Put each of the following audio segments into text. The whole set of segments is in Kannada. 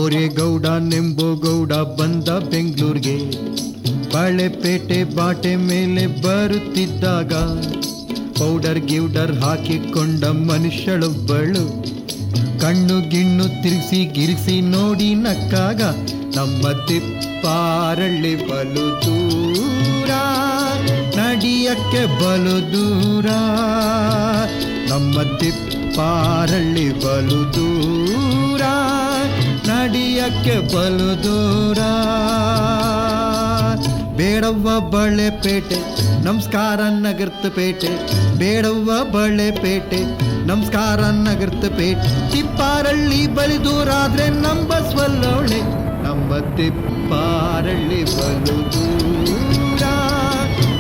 ಬೋರೇಗೌಡ ನೆಂಬೋಗೌಡ ಬಂದ ಬೆಂಗಳೂರಿಗೆ. ಬಾಳೆಪೇಟೆ ಬಾಟೆ ಮೇಲೆ ಬರುತ್ತಿದ್ದಾಗ ಪೌಡರ್ ಗಿೌಡರ್ ಹಾಕಿಕೊಂಡ ಮನುಷ್ಯಳೊಬ್ಬಳು ಕಣ್ಣು ಗಿಣ್ಣು ತಿರುಗಿಸಿ ಗಿರಿಸಿ ನೋಡಿ ನಕ್ಕಾಗ ನಮ್ಮ ತಿಪ್ಪಾರಳ್ಳಿ ಬಲು ದೂರ, ನಡಿಯಕ್ಕೆ ಬಲು ದೂರ. ನಮ್ಮ ತಿಪ್ಪಾರಳ್ಳಿ ಬಲು ದೂರ, ನಡಿಯಕ್ಕೆ ಬಲು ದೂರ. ಬೇಡವ್ವ ಬಳೆಪೇಟೆ ನಮಸ್ಕಾರ ನಗರ್ತ ಪೇಟೆ, ಬೇಡವ್ವ ಬಳೆಪೇಟೆ ನಮಸ್ಕಾರ ನಗರ್ತ ಪೇಟೆ. ತಿಪ್ಪಾರಳ್ಳಿ ಬಲಿ ದೂರ ಆದ್ರೆ ನಂಬಸ್ವಲ್ಲೋಳೆ, ನಮ್ಮ ತಿಪ್ಪಾರಳ್ಳಿ ಬಲು ದೂರ,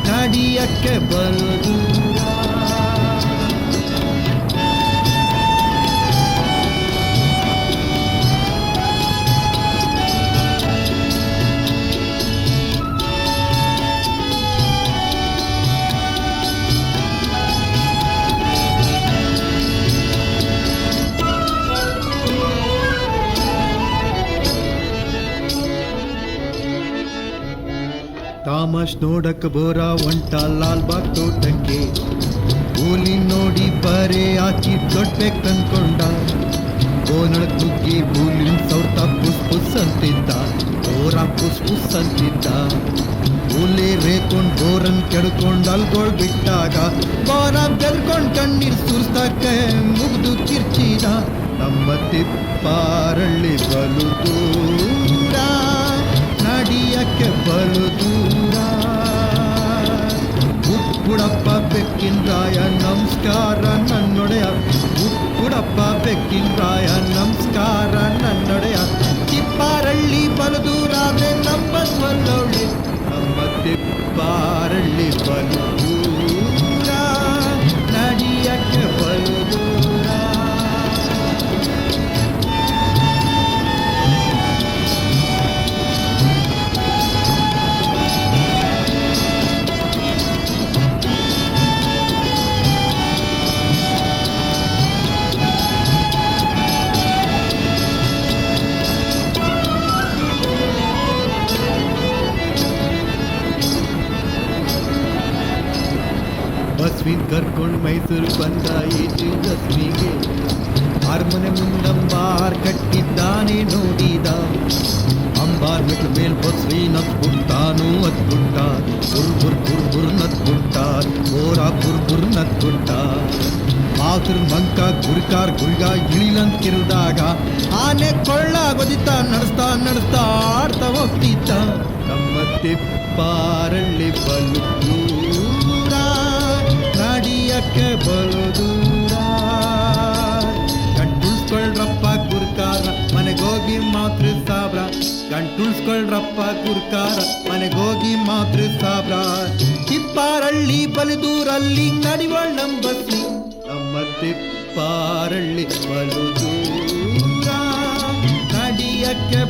ನಡಿಯಕ್ಕೆ ಬಲು ದೂರ. ತಾಮಸ್ ನೋಡಕ್ ಬೋರ ಒಂಟ ಲಾಲ್ಬಾಗ್ ತೋಟಕ್ಕೆ, ಕೂಲಿ ನೋಡಿ ಬರೆ ಹಾಕಿ ದೊಡ್ಬೇಕಂದ್ಕೊಂಡ. ಬೋನಳಕ್ ನುಗ್ಗಿ ಬೂಲಿನ ಸೌರ್ತ ಪುಸ್ ಪುಸ್ ಅಂತಿದ್ದ, ಬೋರ ಪುಸ್ ಪುಸ್ ಅಂತಿದ್ದ. ಕೂಲಿ ರೇಕೊಂಡ್ ಬೋರನ್ ಕೆಡ್ಕೊಂಡ್ ಅಲ್ಗೋಳ್ ಬಿಟ್ಟಾಗ ಬೋರ ಬೆಲ್ಕೊಂಡ್ ಕಣ್ಣೀರ್ ಸುರ್ಸ್ತಕ್ಕೆ ಮುಗ್ದು ಕಿರ್ಚಿದ. ನಮ್ಮ ತಿಪ್ಪಾರಳ್ಳಿ ಬಲು ದೂರ, ನಡಿಯಕ್ಕೆ ಬಲು ದೂರ. ಉಪ್ಪುಡಪ್ಪ ಬೆಕ್ಕಿನ್ರಾಯ ನಮಸ್ಕಾರ ನನ್ನೊಡೆಯ, ಉಪ್ಪುಡಪ್ಪ ಬೆಕ್ಕಿನ್ರಾಯ ನಮಸ್ಕಾರ ನನ್ನೊಡೆಯ. ತಿಪ್ಪಾರಳ್ಳಿ ಬಲು ದೂರ ಆದ್ರೆ ನಂಬಸ್ವಲ್ಲೋಳೆ, ನಮ್ಮ ತಿಪ್ಪಾರಳ್ಳಿ ಬಲು ದೂರ, ನಡಿಯಕ್ಕೆ ಬಲು ದೂರ. ಬಸ್ವಿನ್ ಕರ್ಕೊಂಡ್ ಮೈಸೂರು ಬಂದ ಏಜು ದಸ್ಮಿಗೆ, ಅರಮನೆ ಮುಂದಂಬಾರ್ ಕಟ್ಟಿದ್ದಾನೆ ನೋಡಿದ. ಅಂಬಾರ್ ಮೆಟ್ಲು ಮೇಲ್ ಬಸ್ವಿ ನತ್ಬಿಟ್ಟಾನು ಅದ್ಬಿಟ್ಟ, ಬುರ್ ಬುರ್ ಬುರ್ ಬುರ್ ನತ್ಬಿಟ್ಟ, ಬೋರ ಬುರ್ ಬುರ್ ನತ್ಬಿಟ್ಟ. ಮಾತೃ ಮಂಕ ಗುರಿಕಾರ್ ಗುರಿಗ ಇಳಿಲಂತಿರುದಾಗ ಆನೆ ಕೊಳ್ಳಾಗೊದಿತ ನಡೆಸ್ತಾ ನಡೆಸ್ತಾ ಆಡ್ತಾ ಹೋಗ್ತಿದ್ದ. ನಮ್ಮ ತಿಪ್ಪಾರಳ್ಳಿ ಬಲು ದೂರ, ನಡಿಯಕ್ಕೆ ಬಲು ದೂರ. ಗಂಟುಳ್ಸ್ಕೊಳ್ರಪ್ಪ ಗುರ್ಕಾರ ಮನೆಗೋಗಿ ಮಾತೃ ಸಾಬ್ರ, ಗಂಟುಳ್ಸ್ಕೊಳ್ರಪ್ಪ ಗುರ್ಕಾರ ಮನೆಗೋಗಿ ಮಾತೃ ಸಾಬ್ರ. ತಿಪ್ಪಾರಳ್ಳಿ ಬಲು ದೂರಲ್ಲಿ ನಡಿವಳ್ ನಂಬಸ್ವಿ, ನಮ್ಮ ತಿಪ್ಪಾರಳ್ಳಿ ಬಲು ದೂರ, ನಡಿಯಕ್ಕೆ